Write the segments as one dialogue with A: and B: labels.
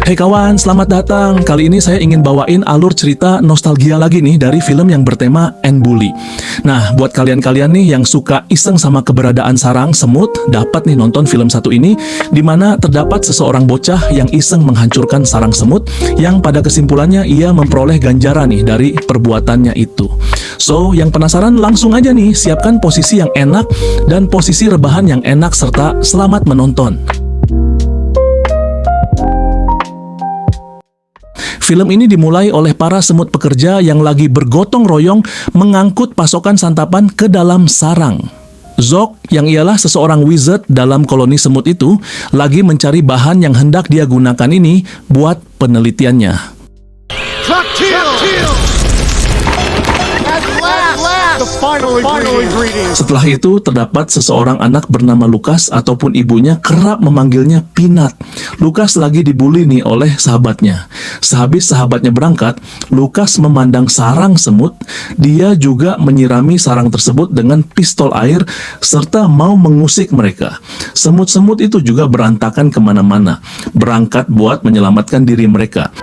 A: Hey kawan, selamat datang. Kali ini saya ingin bawain alur cerita nostalgia lagi nih dari film yang bertema Anne Bully. Nah, buat kalian-kalian nih yang suka iseng sama keberadaan sarang semut, dapat nih nonton film satu ini, di mana terdapat seseorang bocah yang iseng menghancurkan sarang semut, yang pada kesimpulannya ia memperoleh ganjaran nih dari perbuatannya itu. So, yang penasaran langsung aja nih, siapkan posisi yang enak dan posisi rebahan yang enak serta selamat menonton. Film ini dimulai oleh para semut pekerja yang lagi bergotong royong mengangkut pasokan santapan ke dalam sarang. Zog, yang ialah seseorang wizard dalam koloni semut itu, lagi mencari bahan yang hendak dia gunakan ini buat penelitiannya. Setelah itu, terdapat seseorang anak bernama Lukas ataupun ibunya kerap memanggilnya Peanut. Lukas lagi dibully nih oleh sahabatnya. Sehabis sahabatnya berangkat, Lukas memandang sarang semut. Dia juga menyirami sarang tersebut dengan pistol air serta mau mengusik mereka. Semut-semut itu juga berantakan kemana-mana, berangkat buat menyelamatkan diri mereka.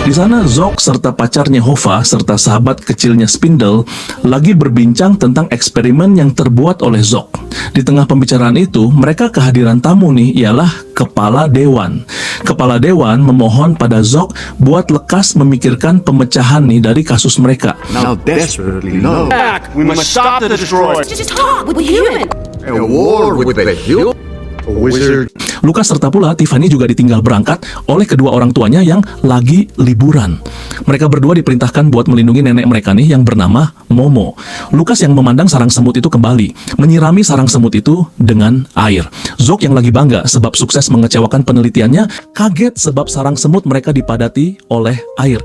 A: Di sana Zog serta pacarnya Hova serta sahabat kecilnya Spindle lagi berbincang tentang eksperimen yang terbuat oleh Zog. Di tengah pembicaraan itu, mereka kehadiran tamu nih ialah Kepala Dewan. Kepala Dewan memohon pada Zog buat lekas memikirkan pemecahan nih dari kasus mereka.
B: Now desperately low.
C: We must stop the destroyer.
D: Just talk with the human.
B: A war with the hill? A wizard?
A: Lukas serta pula Tiffany juga ditinggal berangkat oleh kedua orang tuanya yang lagi liburan. Mereka berdua diperintahkan buat melindungi nenek mereka nih yang bernama Momo. Lukas yang memandang sarang semut itu kembali, menyirami sarang semut itu dengan air. Zog yang lagi bangga sebab sukses mengecewakan penelitiannya, kaget sebab sarang semut mereka dipadati oleh air.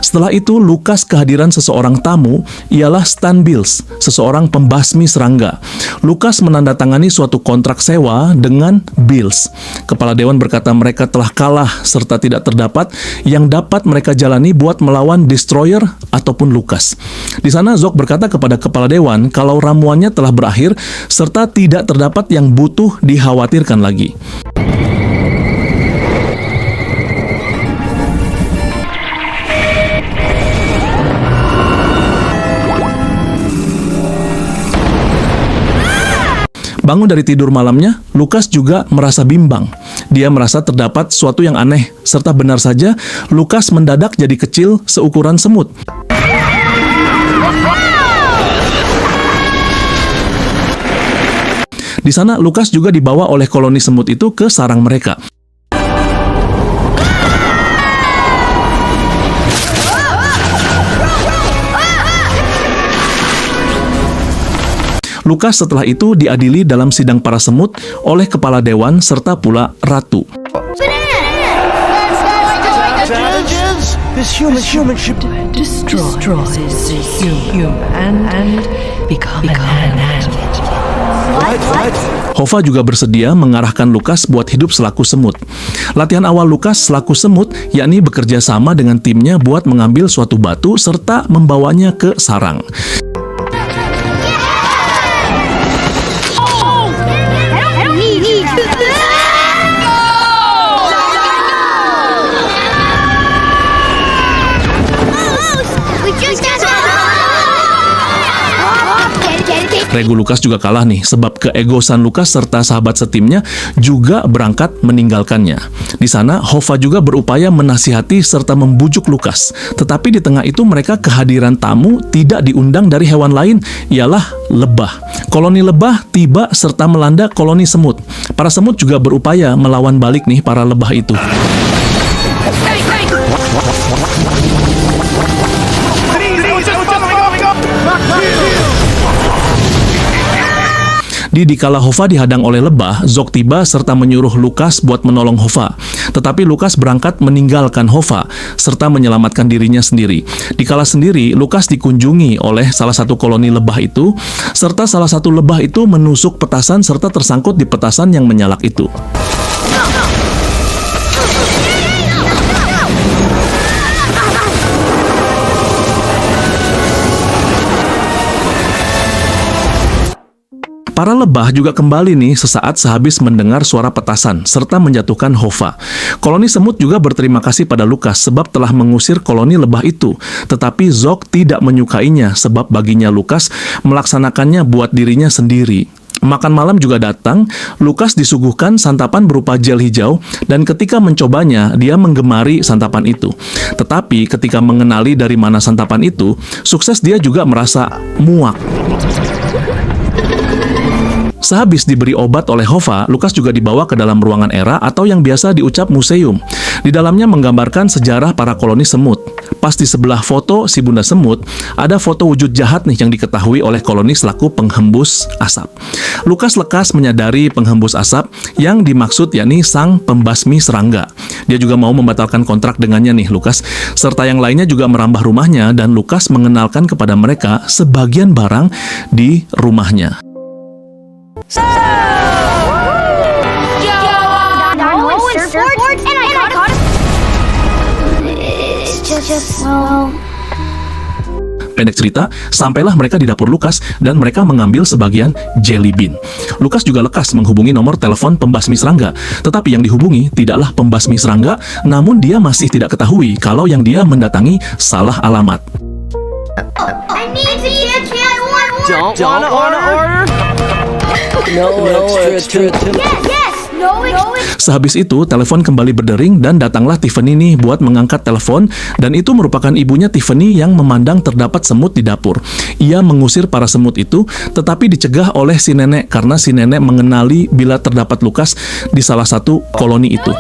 A: Setelah itu, Lukas kehadiran seseorang tamu, ialah Stan Bills, seseorang pembasmi serangga. Lukas menandatangani suatu kontrak sewa dengan Bills. Kepala Dewan berkata mereka telah kalah serta tidak terdapat yang dapat mereka jalani buat melawan Destroyer ataupun Lukas. Di sana Zog berkata kepada Kepala Dewan kalau ramuannya telah berakhir serta tidak terdapat yang butuh dikhawatirkan lagi. Bangun dari tidur malamnya, Lukas juga merasa bimbang. Dia merasa terdapat sesuatu yang aneh, serta benar saja Lukas mendadak jadi kecil seukuran semut. Di sana, Lukas juga dibawa oleh koloni semut itu ke sarang mereka. Lukas setelah itu diadili dalam sidang para semut oleh Kepala Dewan serta pula Ratu.
E: This human should destroy the human and become an ant.
A: Hova juga bersedia mengarahkan Lukas buat hidup selaku semut. Latihan awal Lukas selaku semut yakni bekerja sama dengan timnya buat mengambil suatu batu serta membawanya ke sarang. Regu Lukas juga kalah nih, sebab keegosan Lukas serta sahabat setimnya juga berangkat meninggalkannya. Di sana, Hova juga berupaya menasihati serta membujuk Lukas. Tetapi di tengah itu mereka kehadiran tamu tidak diundang dari hewan lain, ialah lebah. Koloni lebah tiba serta melanda koloni semut. Para semut juga berupaya melawan balik nih para lebah itu. Dikala Hova dihadang oleh lebah, Zog tiba serta menyuruh Lukas buat menolong Hova. Tetapi Lukas berangkat meninggalkan Hova serta menyelamatkan dirinya sendiri. Dikala sendiri, Lukas dikunjungi oleh salah satu koloni lebah itu, serta salah satu lebah itu menusuk petasan serta tersangkut di petasan yang menyalak itu. Para lebah juga kembali nih sesaat sehabis mendengar suara petasan serta menjatuhkan Hova. Koloni semut juga berterima kasih pada Lukas sebab telah mengusir koloni lebah itu. Tetapi Zog tidak menyukainya sebab baginya Lukas melaksanakannya buat dirinya sendiri. Makan malam juga datang, Lukas disuguhkan santapan berupa gel hijau dan ketika mencobanya, dia menggemari santapan itu. Tetapi ketika mengenali dari mana santapan itu, sukses dia juga merasa muak. Sehabis diberi obat oleh Hova, Lukas juga dibawa ke dalam ruangan Era atau yang biasa diucap museum. Di dalamnya menggambarkan sejarah para koloni semut. Pas di sebelah foto si bunda semut, ada foto wujud jahat nih yang diketahui oleh koloni selaku penghembus asap. Lukas lekas menyadari penghembus asap yang dimaksud yakni sang pembasmi serangga. Dia juga mau membatalkan kontrak dengannya nih Lukas, serta yang lainnya juga merambah rumahnya dan Lukas mengenalkan kepada mereka sebagian barang di rumahnya. Pendek cerita, sampailah mereka di dapur Lukas dan mereka mengambil sebagian jelly bean. Lukas juga lekas menghubungi nomor telepon pembasmi serangga, tetapi yang dihubungi tidaklah pembasmi serangga, namun dia masih tidak ketahui kalau yang dia mendatangi salah alamat.
C: Don't wanna order?
D: No extra.
A: Sehabis itu, telepon kembali berdering dan datanglah Tiffany nih buat mengangkat telepon dan itu merupakan ibunya Tiffany yang memandang terdapat semut di dapur. Ia mengusir para semut itu, tetapi dicegah oleh si nenek karena si nenek mengenali bila terdapat Lukas di salah satu koloni itu.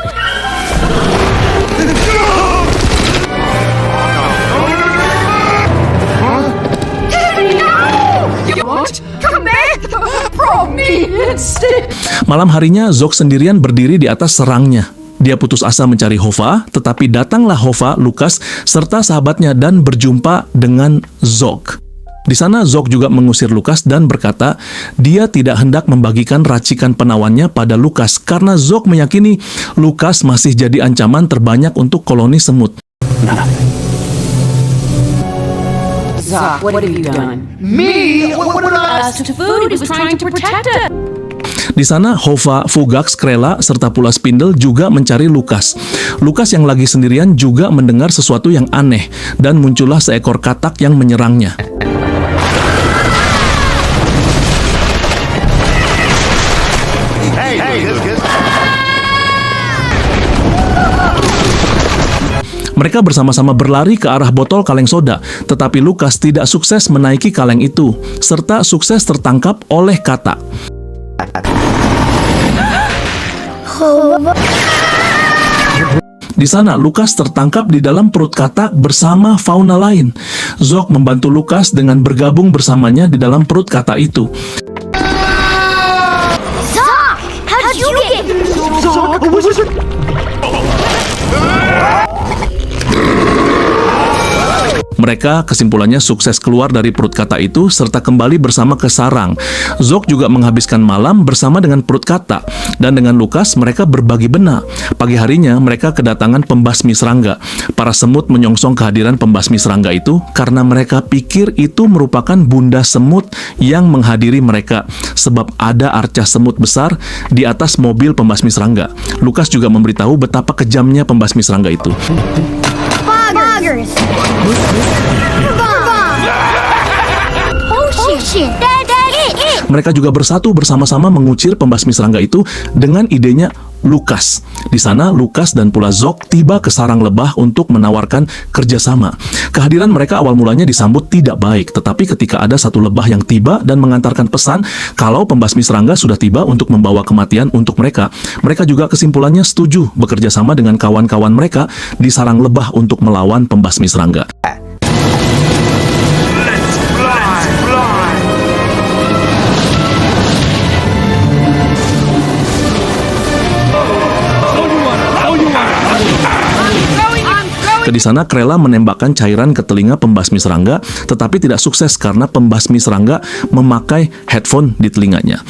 A: Malam harinya, Zog sendirian berdiri di atas serangnya. Dia putus asa mencari Hova, tetapi datanglah Hova, Lukas, serta sahabatnya dan berjumpa dengan Zog. Di sana Zog juga mengusir Lukas dan berkata, dia tidak hendak membagikan racikan penawannya pada Lukas karena Zog meyakini Lukas masih jadi ancaman terbanyak untuk koloni semut.
D: Zog, what have you done?
C: Me? What did I?
E: As to food, he was trying to protect it.
A: Di sana, Hova, Fugax, Krela, serta pula Spindle juga mencari Lukas. Lukas yang lagi sendirian juga mendengar sesuatu yang aneh, dan muncullah seekor katak yang menyerangnya.
C: Hey,
A: Mereka bersama-sama berlari ke arah botol kaleng soda, tetapi Lukas tidak sukses menaiki kaleng itu, serta sukses tertangkap oleh katak. Di sana, Lukas tertangkap di dalam perut katak bersama fauna lain. Zog membantu Lukas dengan bergabung bersamanya di dalam perut katak itu.
F: Zog, how'd you get here?
A: Mereka kesimpulannya sukses keluar dari perut katak itu serta kembali bersama ke sarang. Zog juga menghabiskan malam bersama dengan perut katak dan dengan Lukas mereka berbagi benak. Pagi harinya mereka kedatangan pembasmi serangga. Para semut menyongsong kehadiran pembasmi serangga itu karena mereka pikir itu merupakan bunda semut yang menghadiri mereka sebab ada arca semut besar di atas mobil pembasmi serangga. Lukas juga memberitahu betapa kejamnya pembasmi serangga itu.
F: Boggers! Oh shit!
A: Mereka juga bersatu bersama-sama mengucir pembasmi serangga itu dengan idenya Lukas. Di sana, Lukas dan pula Zog tiba ke sarang lebah untuk menawarkan kerjasama. Kehadiran mereka awal mulanya disambut tidak baik, tetapi ketika ada satu lebah yang tiba dan mengantarkan pesan kalau pembasmi serangga sudah tiba untuk membawa kematian untuk mereka, mereka juga kesimpulannya setuju bekerja sama dengan kawan-kawan mereka di sarang lebah untuk melawan pembasmi serangga. Di sana Krella menembakkan cairan ke telinga pembasmi serangga, tetapi tidak sukses karena pembasmi serangga memakai headphone di telinganya.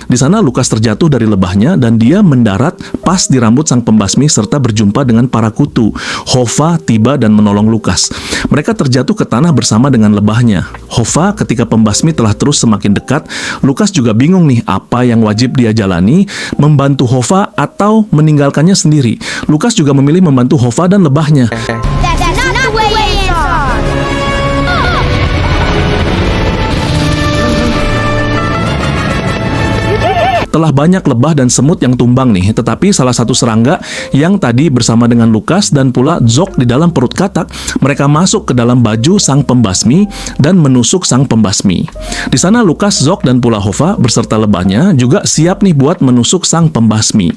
A: Di sana Lukas terjatuh dari lebahnya dan dia mendarat pas di rambut sang pembasmi serta berjumpa dengan para kutu. Hova tiba dan menolong Lukas. Mereka terjatuh ke tanah bersama dengan lebahnya. Hova ketika pembasmi telah terus semakin dekat, Lukas juga bingung nih apa yang wajib dia jalani, membantu Hova atau meninggalkannya sendiri. Lukas juga memilih membantu Hova dan lebahnya.
F: That's not the way it is.
A: Telah banyak lebah dan semut yang tumbang nih, tetapi salah satu serangga yang tadi bersama dengan Lukas dan pula Zok di dalam perut katak, mereka masuk ke dalam baju sang pembasmi dan menusuk sang pembasmi. Di sana Lukas, Zok dan pula Hova beserta lebahnya juga siap nih buat menusuk sang pembasmi.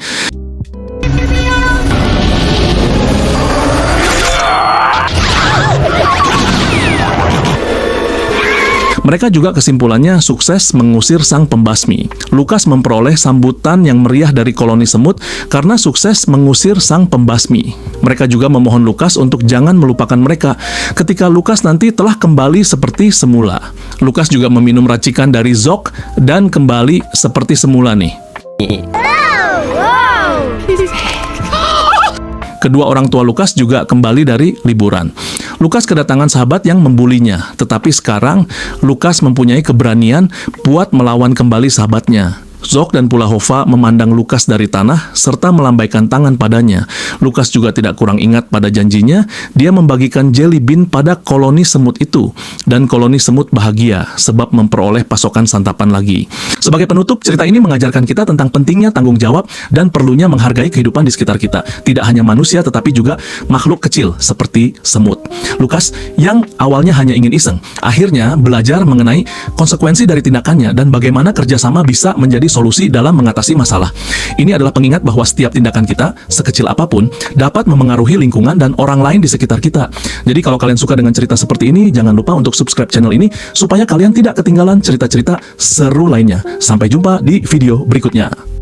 A: Mereka juga kesimpulannya sukses mengusir sang pembasmi. Lukas memperoleh sambutan yang meriah dari koloni semut karena sukses mengusir sang pembasmi. Mereka juga memohon Lukas untuk jangan melupakan mereka ketika Lukas nanti telah kembali seperti semula. Lukas juga meminum racikan dari Zok dan kembali seperti semula nih. Kedua orang tua Lukas juga kembali dari liburan. Lukas kedatangan sahabat yang membulinya, tetapi sekarang Lukas mempunyai keberanian buat melawan kembali sahabatnya. Zok dan pula Hova memandang Lukas dari tanah serta melambaikan tangan padanya. Lukas juga tidak kurang ingat pada janjinya, dia membagikan jelly bean pada koloni semut itu. Dan koloni semut bahagia sebab memperoleh pasokan santapan lagi. Sebagai penutup, cerita ini mengajarkan kita tentang pentingnya tanggung jawab dan perlunya menghargai kehidupan di sekitar kita. Tidak hanya manusia tetapi juga makhluk kecil seperti semut. Lukas yang awalnya hanya ingin iseng, akhirnya belajar mengenai konsekuensi dari tindakannya dan bagaimana kerjasama bisa menjadi solusi dalam mengatasi masalah. Ini adalah pengingat bahwa setiap tindakan kita, sekecil apapun, dapat memengaruhi lingkungan dan orang lain di sekitar kita. Jadi kalau kalian suka dengan cerita seperti ini, jangan lupa untuk subscribe channel ini supaya kalian tidak ketinggalan cerita-cerita seru lainnya. Sampai jumpa di video berikutnya.